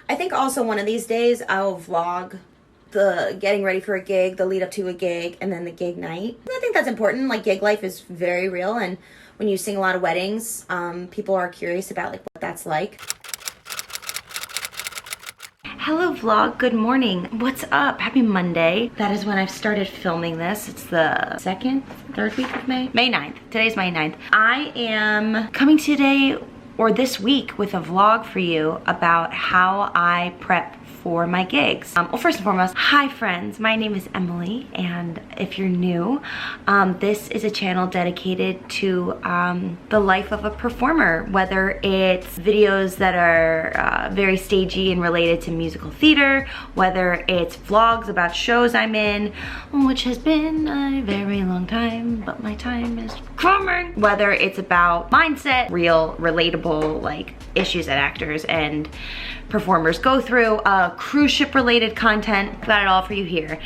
I think also one of these days I'll vlog the getting ready for a gig, the lead up to a gig, and then the gig night. I think that's important. Like, gig life is very real, and when you sing a lot of weddings, people are curious about like what that's like. Hello vlog, good morning. What's up? Happy Monday. That is when I've started filming this. It's the third week of May? May 9th. Today's May 9th. I am coming today or this week with a vlog for you about how I prep for my gigs. Well, first and foremost, hi friends, my name is Emily, and if you're new, this is a channel dedicated to the life of a performer, whether it's videos that are very stagey and related to musical theater, whether it's vlogs about shows I'm in, which has been a very long time, but my time is coming, whether it's about mindset, real, relatable, like issues that actors and performers go through, cruise ship related content, got it all for you here.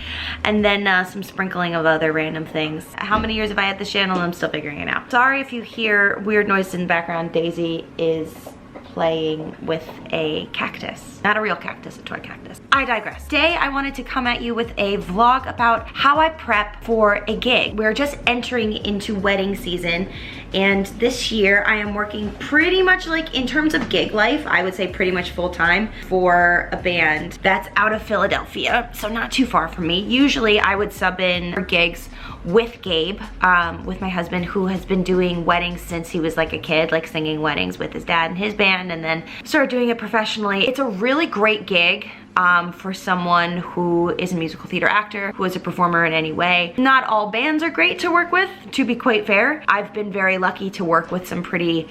And then some sprinkling of other random things. How many years have I had this channel? I'm still figuring it out. Sorry if you hear weird noises in the background. Daisy is playing with a cactus. Not a real cactus, a toy cactus. I digress. Today I wanted to come at you with a vlog about how I prep for a gig. We're just entering into wedding season, and this year I am working pretty much like, in terms of gig life, I would say pretty much full time for a band that's out of Philadelphia, so not too far from me. Usually I would sub in for gigs with Gabe, with my husband, who has been doing weddings since he was like a kid, like singing weddings with his dad and his band, and then started doing it professionally. It's a really great gig for someone who is a musical theater actor, who is a performer in any way. Not all bands are great to work with, to be quite fair. I've been very lucky to work with some pretty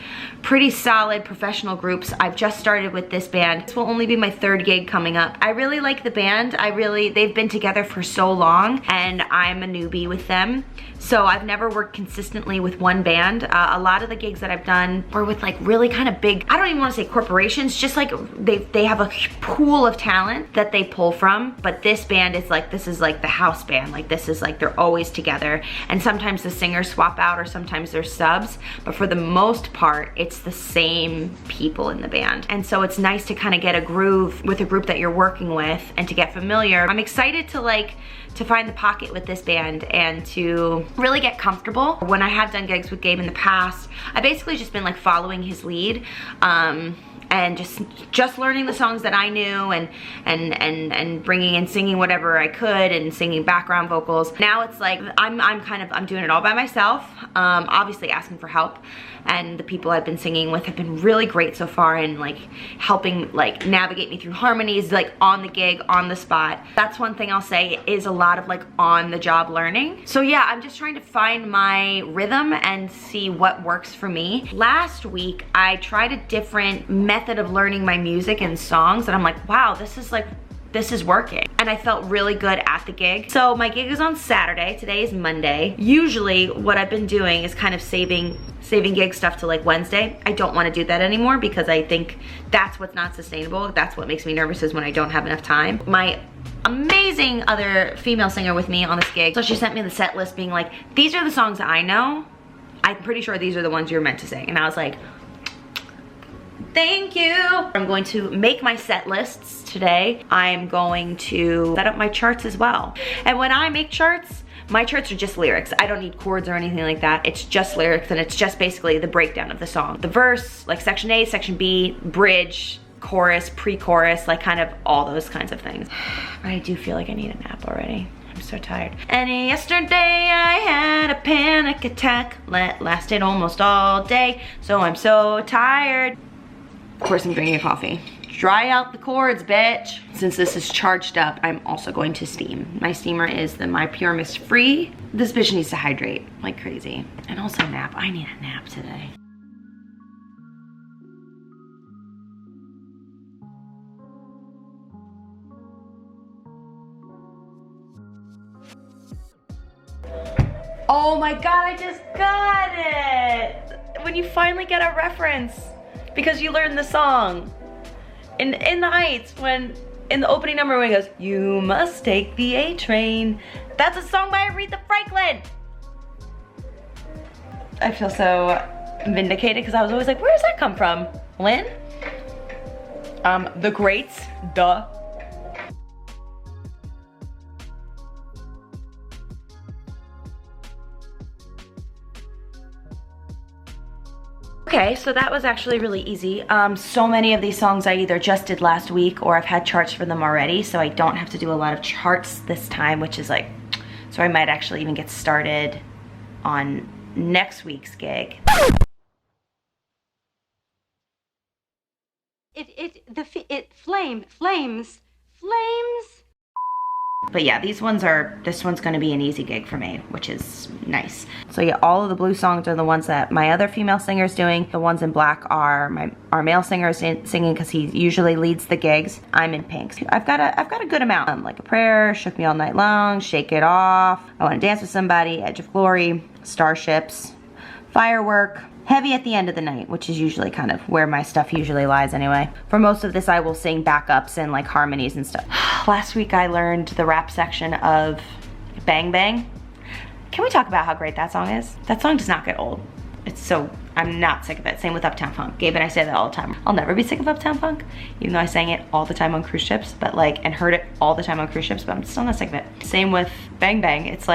solid professional groups. I've just started with this band. This will only be my third gig coming up. I really like the band. They've been together for so long, and I'm a newbie with them. So I've never worked consistently with one band. A lot of the gigs that I've done were with like really kind of big, I don't even want to say corporations, just like they have a pool of talent that they pull from. But this band is like, this is like the house band. Like, this is like, they're always together. And sometimes the singers swap out, or sometimes they're subs. But for the most part, it's the same people in the band. And so it's nice to kind of get a groove with a group that you're working with and to get familiar. I'm excited to find the pocket with this band and to really get comfortable. When I have done gigs with Gabe in the past, I basically just been like following his lead, and just learning the songs that I knew, and bringing and singing whatever I could, and singing background vocals. Now it's like I'm doing it all by myself, obviously asking for help, and the people I've been singing with have been really great so far, and like helping like navigate me through harmonies, like on the gig, on the spot. That's one thing I'll say is a lot of like on the job learning. So yeah, I'm just trying to find my rhythm and see what works for me. Last week I tried a different method of learning my music and songs, and I'm like, wow, this is working. And I felt really good at the gig. So my gig is on Saturday. Today is Monday. Usually what I've been doing is kind of saving gig stuff to like Wednesday. I don't want to do that anymore because I think that's what's not sustainable. That's what makes me nervous, is when I don't have enough time. My amazing other female singer with me on this gig, so she sent me the set list being like, these are the songs that I know. I'm pretty sure these are the ones you're meant to sing. And I was like, thank you. I'm going to make my set lists today. I'm going to set up my charts as well. And when I make charts, my charts are just lyrics. I don't need chords or anything like that. It's just lyrics, and it's just basically the breakdown of the song. The verse, like section A, section B, bridge, chorus, pre-chorus, like kind of all those kinds of things. I do feel like I need a nap already. I'm so tired. And yesterday I had a panic attack that lasted almost all day, so I'm so tired. Of course I'm drinking coffee. Dry out the cords, bitch. Since this is charged up, I'm also going to steam. My steamer is the My Pure Mist Free. This bitch needs to hydrate like crazy. And also nap. I need a nap today. Oh my God, I just got it! When you finally get a reference because you learned the song. In the Heights, when in the opening number when he goes, "You must take the A train." That's a song by Aretha Franklin. I feel so vindicated because I was always like, where does that come from? Lynn? The Greats, duh. Okay, so that was actually really easy. So many of these songs I either just did last week or I've had charts for them already, so I don't have to do a lot of charts this time, which is like, so I might actually even get started on next week's gig. Flames. But yeah, this one's gonna be an easy gig for me, which is nice. So yeah, all of the blue songs are the ones that my other female singer's doing. The ones in black are our male singer singing, because he usually leads the gigs. I'm in pink. I've got a good amount. Like a Prayer, Shook Me All Night Long, Shake It Off, I Wanna Dance With Somebody, Edge of Glory, Starships, Firework, Heavy at the End of the Night, which is usually kind of where my stuff usually lies anyway. For most of this, I will sing backups and like harmonies and stuff. Last week I learned the rap section of Bang Bang. Can we talk about how great that song is? That song does not get old. I'm not sick of it. Same with Uptown Funk. Gabe and I say that all the time. I'll never be sick of Uptown Funk, even though I sang it all the time on cruise ships, and heard it all the time on cruise ships, but I'm still not sick of it. Same with Bang Bang. It's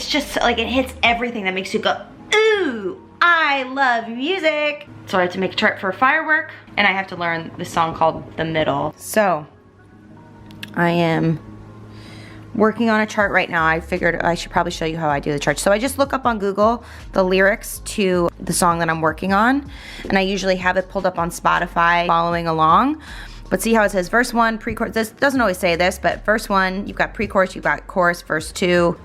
just like, it hits everything that makes you go, ooh, I love music. So I have to make a chart for Firework, and I have to learn this song called The Middle. So I am working on a chart right now. I figured I should probably show you how I do the chart. So I just look up on Google the lyrics to the song that I'm working on, and I usually have it pulled up on Spotify following along. But see how it says verse 1, pre-chorus. This doesn't always say this, but verse 1, you've got pre-chorus, you've got chorus, verse 2.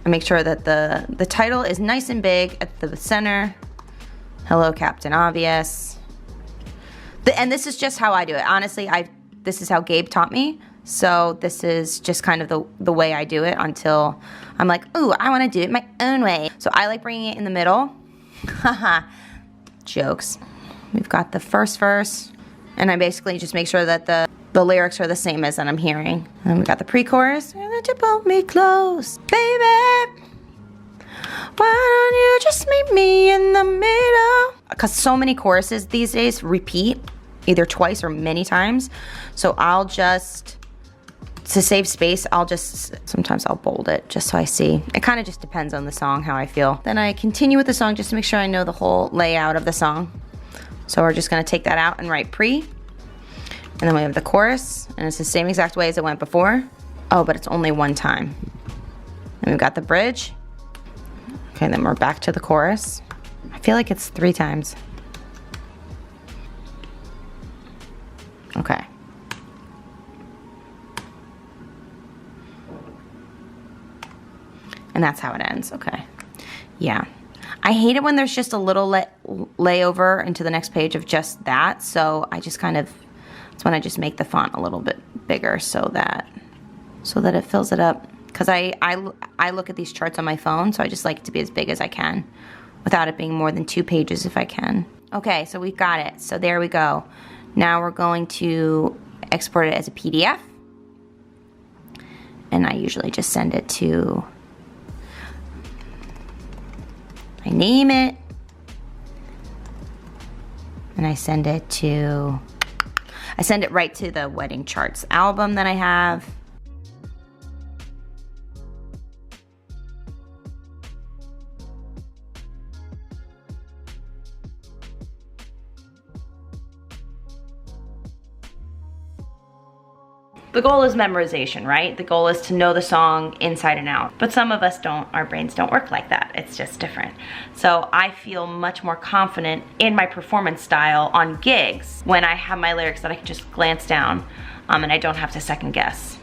I make sure that the title is nice and big at the center. Hello, Captain Obvious. And this is just how I do it. Honestly, this is how Gabe taught me. So this is just kind of the way I do it until I'm like, ooh, I want to do it my own way. So I like bringing it in the middle. Haha, jokes. We've got the first verse, and I basically just make sure that the lyrics are the same as that I'm hearing. And then we got the pre-chorus. That you pull me close, baby. Why don't you just meet me in the middle? Because so many choruses these days repeat either twice or many times. So I'll just, to save space, sometimes I'll bold it just so I see. It kind of just depends on the song, how I feel. Then I continue with the song just to make sure I know the whole layout of the song. So we're just gonna take that out and write pre. And then we have the chorus, and it's the same exact way as it went before. Oh, but it's only one time. And we've got the bridge. Okay, then we're back to the chorus. I feel like it's 3 times. Okay. And that's how it ends, okay. Yeah. I hate it when there's just a little layover into the next page of just that, so I just kind of, that's when I just make the font a little bit bigger so that it fills it up. Because I look at these charts on my phone, so I just like it to be as big as I can without it being more than 2 pages if I can. Okay, so we've got it. So there we go. Now we're going to export it as a PDF. And I usually just send it to, I name it. And I send it right to the Wedding Charts album that I have. The goal is memorization, right? The goal is to know the song inside and out. But some of us don't, our brains don't work like that. It's just different. So I feel much more confident in my performance style on gigs when I have my lyrics that I can just glance down and I don't have to second guess.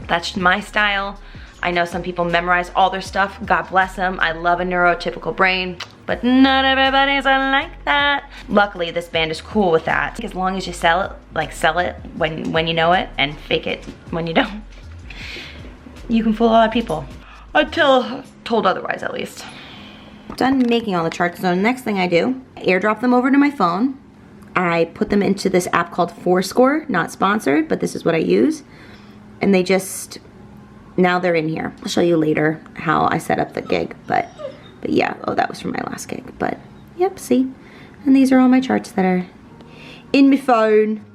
That's my style. I know some people memorize all their stuff. God bless them. I love a neurotypical brain, but not everybody's like that. Luckily, this band is cool with that. As long as you sell it when you know it and fake it when you don't, you can fool a lot of people. Until told otherwise, at least. Done making all the charts, so the next thing I do, airdrop them over to my phone. I put them into this app called Fourscore, not sponsored, but this is what I use. And they just, now they're in here. I'll show you later how I set up the gig, but yeah, oh, that was from my last gig, but yep, see? And these are all my charts that are in my phone.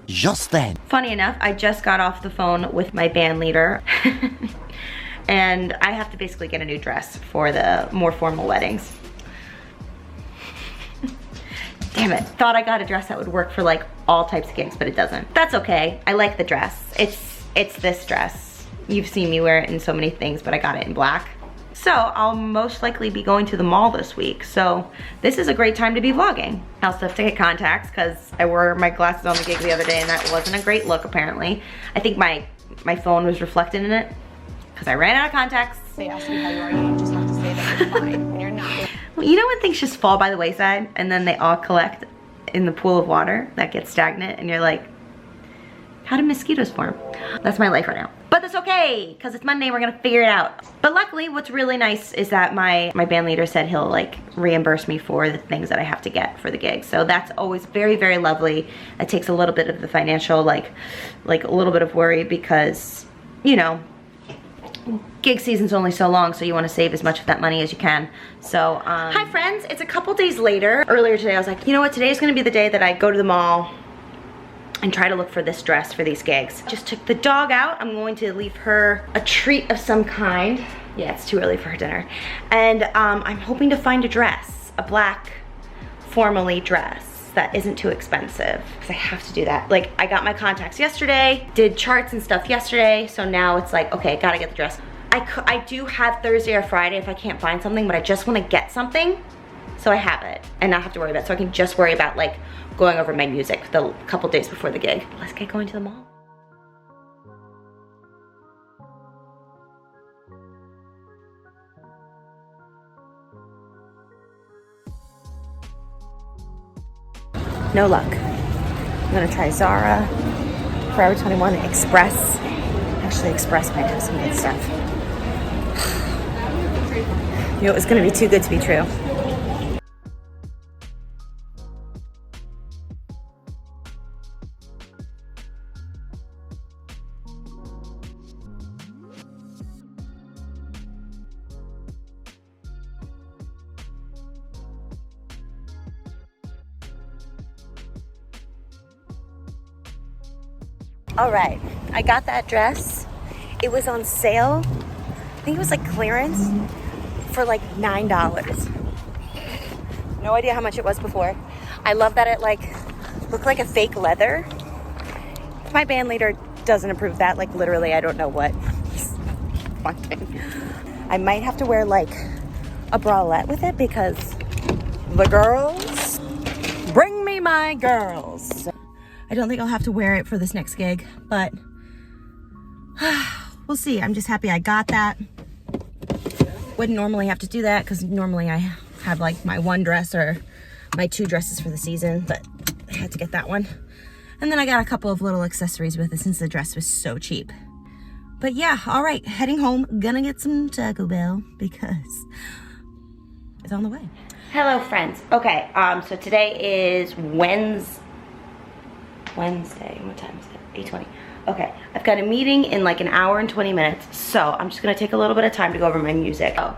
just then. Funny enough, I just got off the phone with my band leader and I have to basically get a new dress for the more formal weddings. Damn it, thought I got a dress that would work for like all types of gigs, but it doesn't. That's okay, I like the dress. It's this dress. You've seen me wear it in so many things, but I got it in black. So I'll most likely be going to the mall this week. So this is a great time to be vlogging. I also have to get contacts because I wore my glasses on the gig the other day and that wasn't a great look apparently. I think my phone was reflected in it because I ran out of contacts. They ask you how you are, you just have to say that you're fine and you're not. Well, you know when things just fall by the wayside and then they all collect in the pool of water that gets stagnant and you're like, how do mosquitoes form? That's my life right now. But that's okay, because it's Monday and we're gonna figure it out. But luckily, what's really nice is that my band leader said he'll like reimburse me for the things that I have to get for the gig. So that's always very, very lovely. It takes a little bit of the financial, like a little bit of worry because, you know, gig season's only so long, so you want to save as much of that money as you can. So, hi friends, it's a couple days later. Earlier today, I was like, you know what, today's gonna be the day that I go to the mall and try to look for this dress for these gigs. Just took the dog out. I'm going to leave her a treat of some kind. Yeah, it's too early for her dinner. And I'm hoping to find a dress, a black formally dress that isn't too expensive, because I have to do that. Like, I got my contacts yesterday, did charts and stuff yesterday, so now it's like, okay, gotta get the dress. I do have Thursday or Friday if I can't find something, but I just wanna get something so I have it and not have to worry about it. So I can just worry about like going over my music the couple days before the gig. Let's get going to the mall. No luck. I'm gonna try Zara, Forever 21, Express. Actually, Express might have some good stuff. You know, it was gonna be too good to be true. All right, I got that dress. It was on sale. I think it was like clearance for like $9. No idea how much it was before. I love that it like looked like a fake leather. If my band leader doesn't approve that, like literally I don't know what he's wanting. I might have to wear like a bralette with it because the girls, bring me my girls. I don't think I'll have to wear it for this next gig, but we'll see. I'm just happy I got that. Wouldn't normally have to do that because normally I have like my one dress or my two dresses for the season, but I had to get that one. And then I got a couple of little accessories with it since the dress was so cheap. But yeah, all right, heading home. Gonna get some Taco Bell because it's on the way. Hello, friends. Okay, so today is Wednesday. What time is it? 8:20. Okay, I've got a meeting in like an hour and 20 minutes, so I'm just gonna take a little bit of time to go over my music. Oh,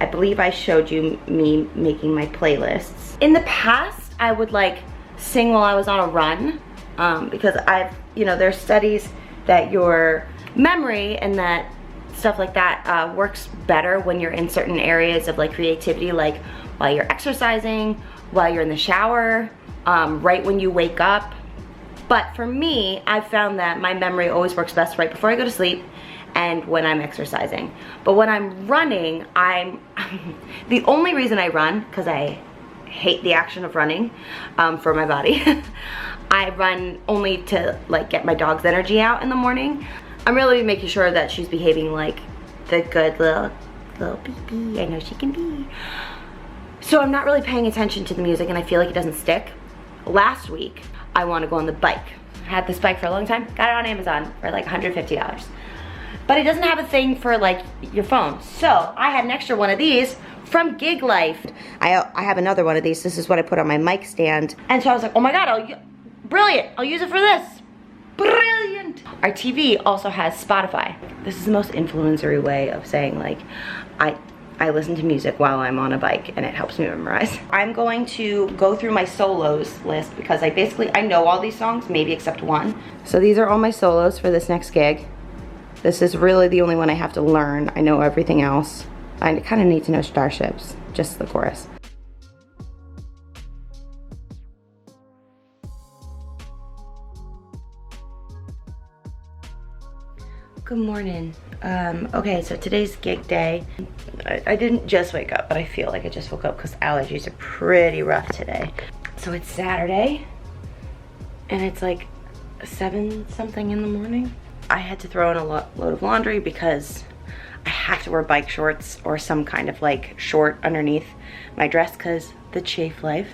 I believe I showed you me making my playlists. In the past, I would like sing while I was on a run, because there's studies that your memory and that stuff like that works better when you're in certain areas of like creativity, like while you're exercising, while you're in the shower, right when you wake up. But for me, I've found that my memory always works best right before I go to sleep and when I'm exercising. But when I'm running, the only reason I run, because I hate the action of running for my body, I run only to like get my dog's energy out in the morning. I'm really making sure that she's behaving like the good little baby I know she can be. So I'm not really paying attention to the music and I feel like it doesn't stick. Last week, I want to go on the bike. I had this bike for a long time, got it on Amazon for like $150. But it doesn't have a thing for like your phone. So I had an extra one of these from Gig Life. I have another one of these. This is what I put on my mic stand. And so I was like, oh my God, brilliant, I'll use it for this. Brilliant. Our TV also has Spotify. This is the most influencery way of saying like, I listen to music while I'm on a bike and it helps me memorize. I'm going to go through my solos list because I know all these songs, maybe except one. So these are all my solos for this next gig. This is really the only one I have to learn. I know everything else. I kind of need to know Starships, just the chorus. Good morning. Okay, so today's gig day. I didn't just wake up, but I feel like I just woke up because allergies are pretty rough today. So it's Saturday, and it's like 7 something in the morning. I had to throw in a load of laundry because I have to wear bike shorts or some kind of like short underneath my dress because the chafe life.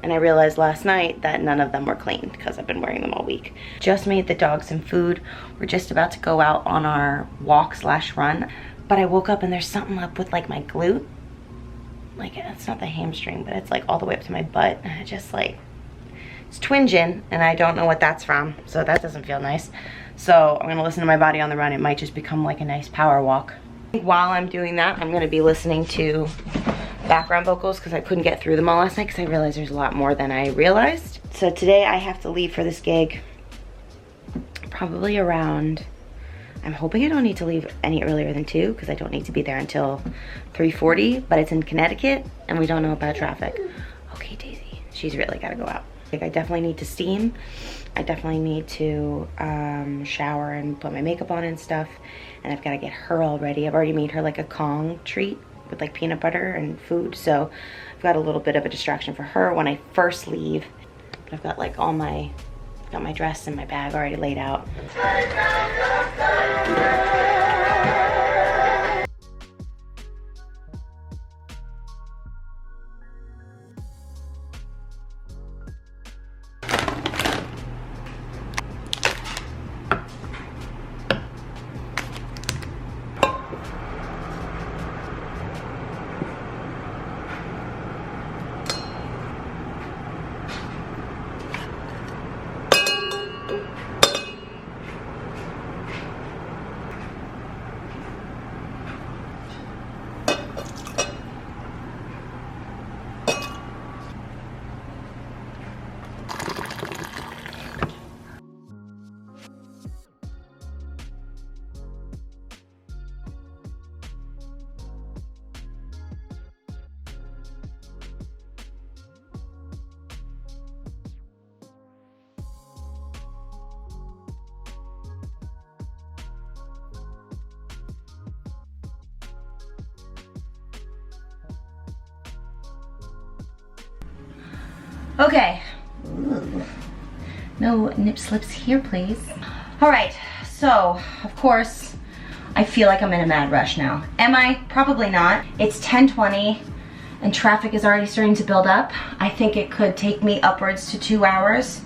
And I realized last night that none of them were clean because I've been wearing them all week. Just made the dog some food. We're just about to go out on our walk/run. But I woke up and there's something up with like my glute. Like it's not the hamstring, but it's like all the way up to my butt. And it just like, it's twinging and I don't know what that's from. So that doesn't feel nice. So I'm gonna listen to my body on the run. It might just become like a nice power walk. While I'm doing that, I'm gonna be listening to background vocals because I couldn't get through them all last night because I realized there's a lot more than I realized. So today I have to leave for this gig probably around, I'm hoping I don't need to leave any earlier than 2 because I don't need to be there until 3:40, but it's in Connecticut and we don't know about traffic. Okay, Daisy, she's really gotta go out. Like I definitely need to steam. I definitely need to shower and put my makeup on and stuff. And I've gotta get her all ready. I've already made her like a Kong treat with like peanut butter and food. So I've got a little bit of a distraction for her when I first leave. But I've got like all my, got my dress and my bag already laid out. Okay. No nip slips here, please. All right, so of course, I feel like I'm in a mad rush now. Am I? Probably not. It's 10:20 and traffic is already starting to build up. I think it could take me upwards to 2 hours.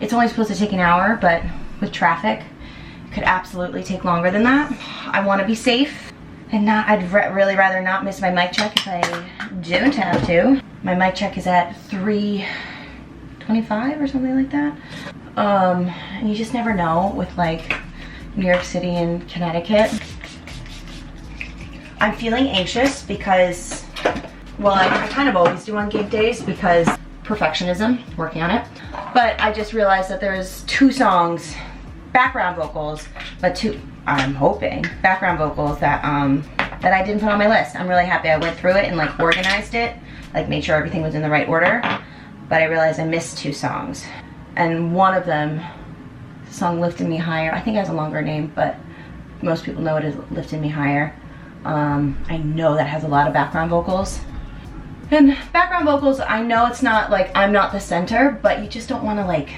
It's only supposed to take an hour, but with traffic, it could absolutely take longer than that. I wanna be safe and not, I'd really rather not miss my mic check if I don't have to. My mic check is at 3:25 or something like that. And you just never know with like New York City and Connecticut. I'm feeling anxious because, well, I kind of always do on gig days because perfectionism, working on it. But I just realized that there's 2 songs, background vocals, but 2, I'm hoping, background vocals that that I didn't put on my list. I'm really happy I went through it and like organized it, like made sure everything was in the right order. But I realized I missed 2 songs. And one of them, the song Lifted Me Higher, I think it has a longer name, but most people know it as Lifted Me Higher. I know that has a lot of background vocals. And background vocals, I know it's not like, I'm not the center, but you just don't want to like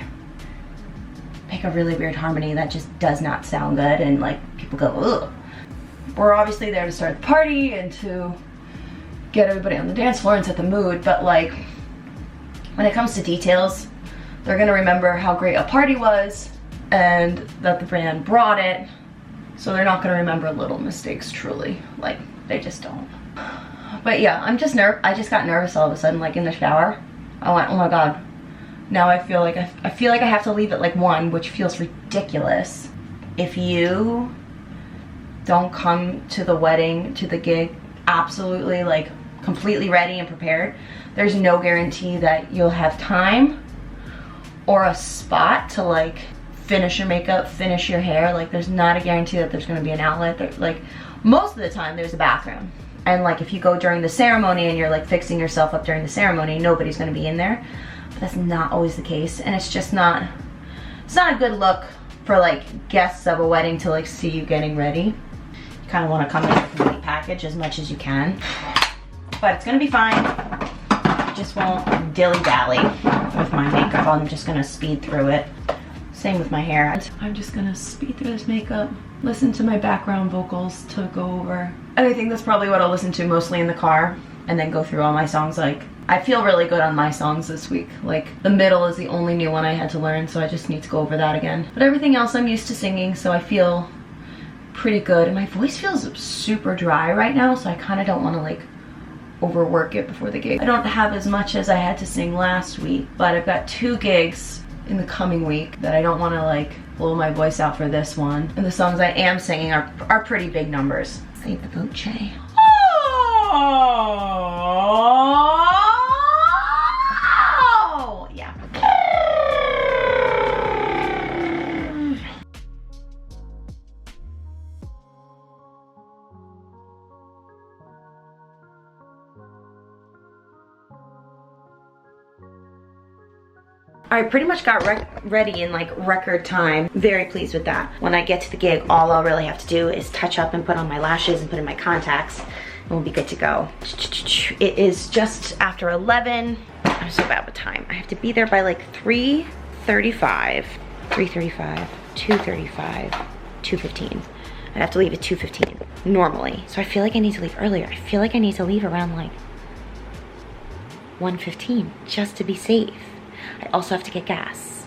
make a really weird harmony that just does not sound good and like people go, ugh. We're obviously there to start the party and to get everybody on the dance floor and set the mood, but like when it comes to details, they're gonna remember how great a party was and that the band brought it, so they're not gonna remember little mistakes truly, like they just don't. But yeah, I just got nervous all of a sudden, like in the shower. I went, oh my God, now I feel like I have to leave at like 1, which feels ridiculous. If you don't come to the wedding, to the gig absolutely like completely ready and prepared, there's no guarantee that you'll have time or a spot to like finish your makeup, finish your hair. Like there's not a guarantee that there's gonna be an outlet. Like most of the time there's a bathroom. And like if you go during the ceremony and you're like fixing yourself up during the ceremony, nobody's gonna be in there. But that's not always the case. And it's just not, it's not a good look for like guests of a wedding to like see you getting ready. You kind of want to come in with a complete package as much as you can. But it's gonna be fine. I just won't dilly-dally with my makeup. I'm just gonna speed through it. Same with my hair. I'm just gonna speed through this makeup, listen to my background vocals to go over. And I think that's probably what I'll listen to mostly in the car, and then go through all my songs. Like, I feel really good on my songs this week. Like, the middle is the only new one I had to learn, so I just need to go over that again. But everything else I'm used to singing, so I feel pretty good. And my voice feels super dry right now, so I kind of don't want to like overwork it before the gig. I don't have as much as I had to sing last week, but I've got 2 gigs in the coming week that I don't want to like blow my voice out for this one. And the songs I am singing are pretty big numbers. Save the voce. Oh, yeah. I pretty much got ready in like record time. Very pleased with that. When I get to the gig, all I'll really have to do is touch up and put on my lashes and put in my contacts, and we'll be good to go. It is just after 11. I'm so bad with time. I have to be there by like 3:35, 2:35, 2:15. I have to leave at 2:15 normally. So I feel like I need to leave earlier. I feel like I need to leave around like 1:15 just to be safe. I also have to get gas.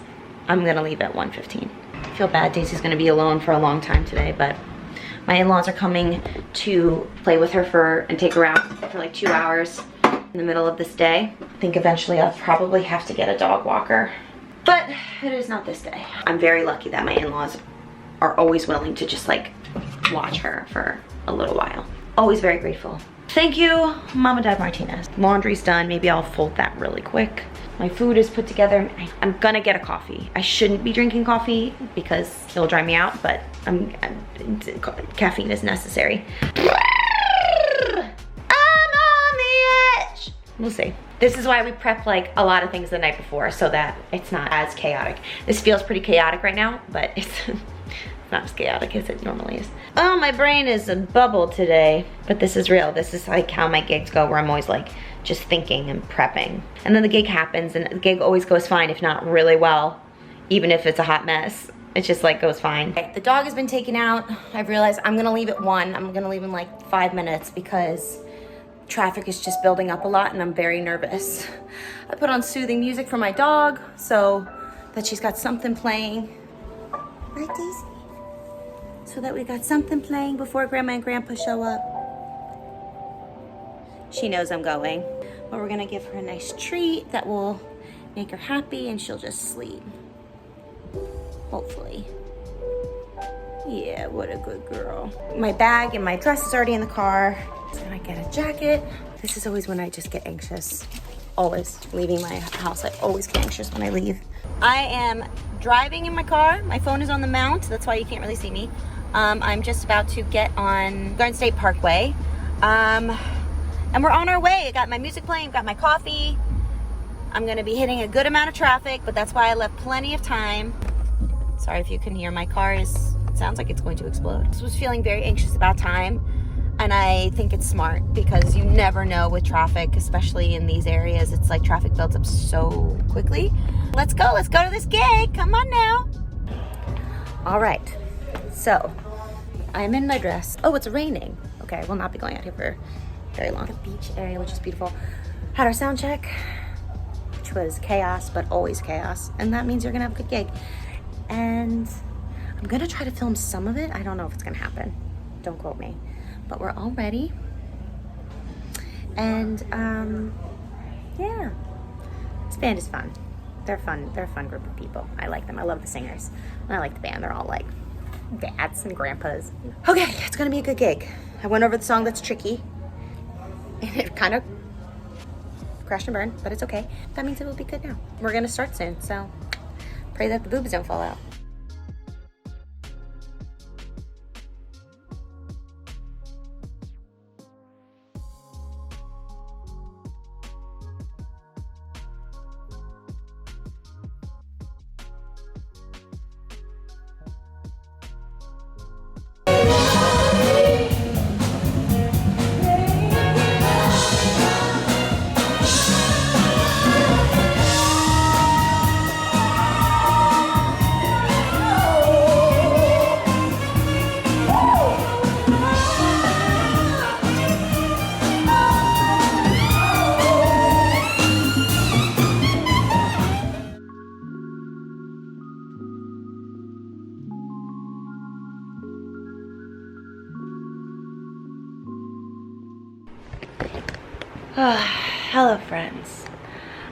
I'm gonna leave at 1:15. I feel bad Daisy's gonna be alone for a long time today, but my in-laws are coming to play with her and take her out for like 2 hours in the middle of this day. I think eventually I'll probably have to get a dog walker, but it is not this day. I'm very lucky that my in-laws are always willing to just like watch her for a little while. Always very grateful. Thank you, Mom and Dad Martinez. Laundry's done. Maybe I'll fold that really quick. My food is put together. I'm gonna get a coffee. I shouldn't be drinking coffee because it'll dry me out, but caffeine is necessary. I'm on the edge. We'll see. This is why we prep like a lot of things the night before so that it's not as chaotic. This feels pretty chaotic right now, but it's not as chaotic as it normally is. Oh, my brain is a bubble today, but this is real. This is like how my gigs go, where I'm always like just thinking and prepping. And then the gig happens, and the gig always goes fine, if not really well, even if it's a hot mess. It just like goes fine. Okay, the dog has been taken out. I've realized I'm gonna leave at 1. I'm gonna leave in like 5 minutes because traffic is just building up a lot and I'm very nervous. I put on soothing music for my dog so that she's got something playing. Right, Daisy? So that we got something playing before Grandma and Grandpa show up. She knows I'm going, but we're gonna give her a nice treat that will make her happy and she'll just sleep. Hopefully. Yeah, what a good girl. My bag and my dress is already in the car. So I get a jacket. This is always when I just get anxious. Always leaving my house. I always get anxious when I leave. I am driving in my car. My phone is on the mount. That's why you can't really see me. I'm just about to get on Garden State Parkway. And we're on our way. I got my music playing, got my coffee. I'm gonna be hitting a good amount of traffic, but that's why I left plenty of time. Sorry if you can hear, my car sounds like it's going to explode. I was feeling very anxious about time, and I think it's smart because you never know with traffic, especially in these areas. It's like traffic builds up so quickly. Let's go to this gig. Come on now. All right, so I'm in my dress. Oh, it's raining. Okay, I will not be going out here for very long. The beach area, which is beautiful. Had our sound check, which was chaos, but always chaos. And that means you're gonna have a good gig. And I'm gonna try to film some of it. I don't know if it's gonna happen. Don't quote me. But we're all ready. And yeah, this band is fun. They're fun. They're a fun group of people. I like them. I love the singers. And I like the band. They're all like dads and grandpas. Okay, it's gonna be a good gig. I went over the song that's tricky. It kind of crashed and burned, but it's okay. That means it will be good now. We're gonna start soon, so pray that the boobs don't fall out. Hello friends,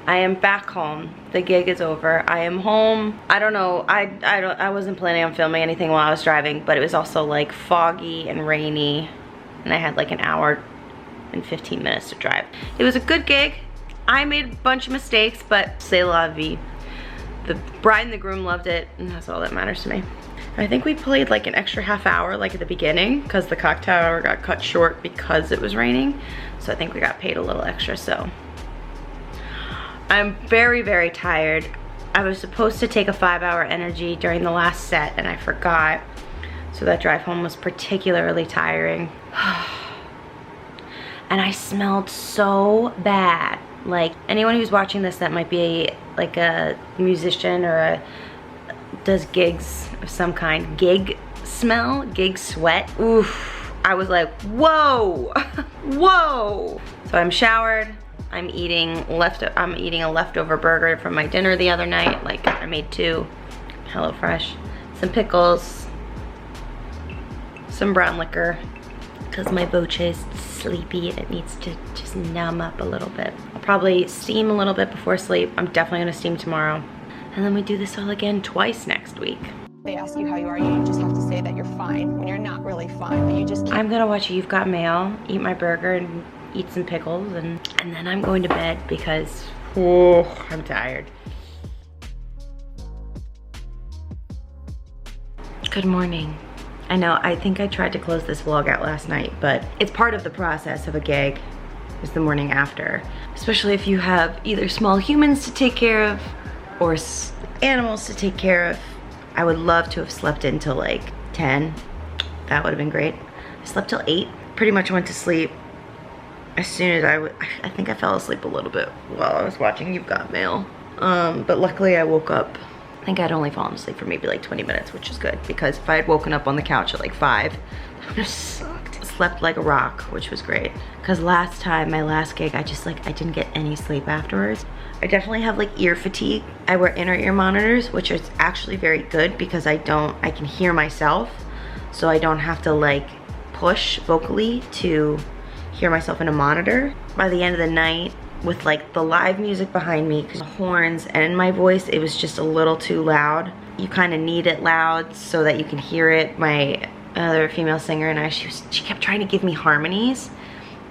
I am back home. The gig is over. I am home. I don't know, I wasn't planning on filming anything while I was driving, but it was also like foggy and rainy, and I had like an hour and 15 minutes to drive. It was a good gig. I made a bunch of mistakes, but c'est la vie. The bride and the groom loved it, and that's all that matters to me. I think we played like an extra half hour like at the beginning because the cocktail hour got cut short because it was raining. So I think we got paid a little extra, so. I'm very, very tired. I was supposed to take a 5-hour energy during the last set and I forgot. So that drive home was particularly tiring. And I smelled so bad. Like anyone who's watching this that might be like a musician or does gigs of some kind, gig smell, gig sweat, oof. I was like, whoa, whoa. So I'm showered, I'm eating a leftover burger from my dinner the other night. Like I made 2, HelloFresh, some pickles, some brown liquor, because my boche is sleepy and it needs to just numb up a little bit. I'll probably steam a little bit before sleep. I'm definitely gonna steam tomorrow. And then we do this all again twice next week. They ask you how you are, you just have to say that you're fine when you're not really fine, but you just keep... I'm gonna watch You've Got Mail, eat my burger, and eat some pickles, and then I'm going to bed because, oh, I'm tired. Good morning. I know, I think I tried to close this vlog out last night, but it's part of the process of a gig, is the morning after. Especially if you have either small humans to take care of, or animals to take care of. I would love to have slept until like 10. That would have been great. I slept till 8. Pretty much went to sleep as soon as I think I fell asleep a little bit while I was watching You've Got Mail. But luckily I woke up. I think I'd only fallen asleep for maybe like 20 minutes, which is good because if I had woken up on the couch at like 5, that would have sucked. Slept like a rock, which was great. Because last time, my last gig, I didn't get any sleep afterwards. I definitely have like ear fatigue. I wear inner ear monitors, which is actually very good because I can hear myself. So I don't have to like push vocally to hear myself in a monitor. By the end of the night, with like the live music behind me, the horns and my voice, it was just a little too loud. You kind of need it loud so that you can hear it. My other female singer and I, she kept trying to give me harmonies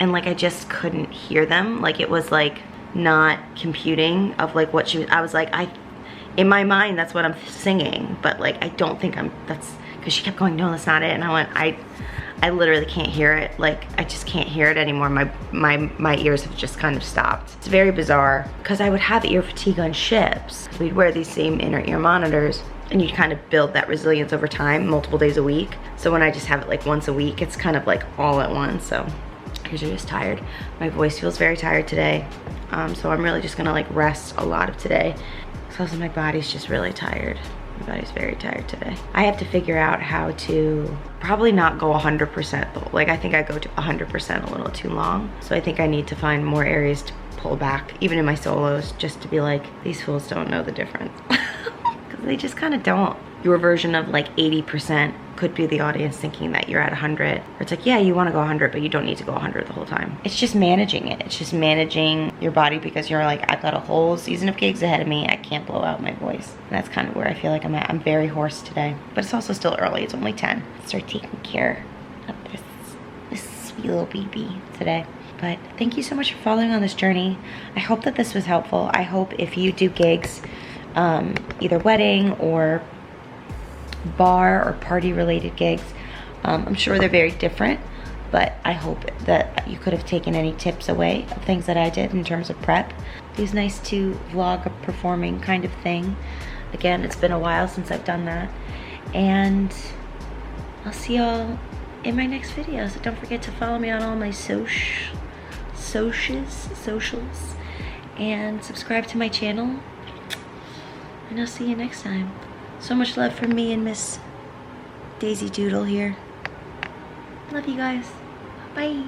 and like I just couldn't hear them. Like it was like not computing of like what she was. I was like, in my mind that's what I'm singing, but like I don't think that's because she kept going, no, that's not it. And I went, I literally can't hear it. Like I just can't hear it anymore. My ears have just kind of stopped. It's very bizarre because I would have ear fatigue on ships. We'd wear these same inner ear monitors and you kind of build that resilience over time, multiple days a week. So when I just have it like once a week, it's kind of like all at once. So ears are just tired. My voice feels very tired today. So I'm really just gonna like rest a lot of today because my body's just really tired. My body's very tired today. I have to figure out how to probably not go 100% though. Like I think I go to 100% a little too long. So I think I need to find more areas to pull back, even in my solos, just to be like, these fools don't know the difference. Because they just kind of don't. Your version of like 80% could be the audience thinking that you're at 100. Or it's like, yeah, you want to go 100, but you don't need to go 100 the whole time. It's just managing it. It's just managing your body because you're like, I've got a whole season of gigs ahead of me. I can't blow out my voice. And that's kind of where I feel like I'm at. I'm very hoarse today, but it's also still early. It's only 10. Start taking care of this sweet little baby today. But thank you so much for following on this journey. I hope that this was helpful. I hope if you do gigs, either wedding or bar or party related gigs, I'm sure they're very different, but I hope that you could have taken any tips away of things that I did in terms of prep. It was nice to vlog a performing kind of thing. Again, it's been a while since I've done that. And I'll see y'all in my next video. So don't forget to follow me on all my socials, and subscribe to my channel. And I'll see you next time. So much love from me and Miss Daisy Doodle here. Love you guys. Bye.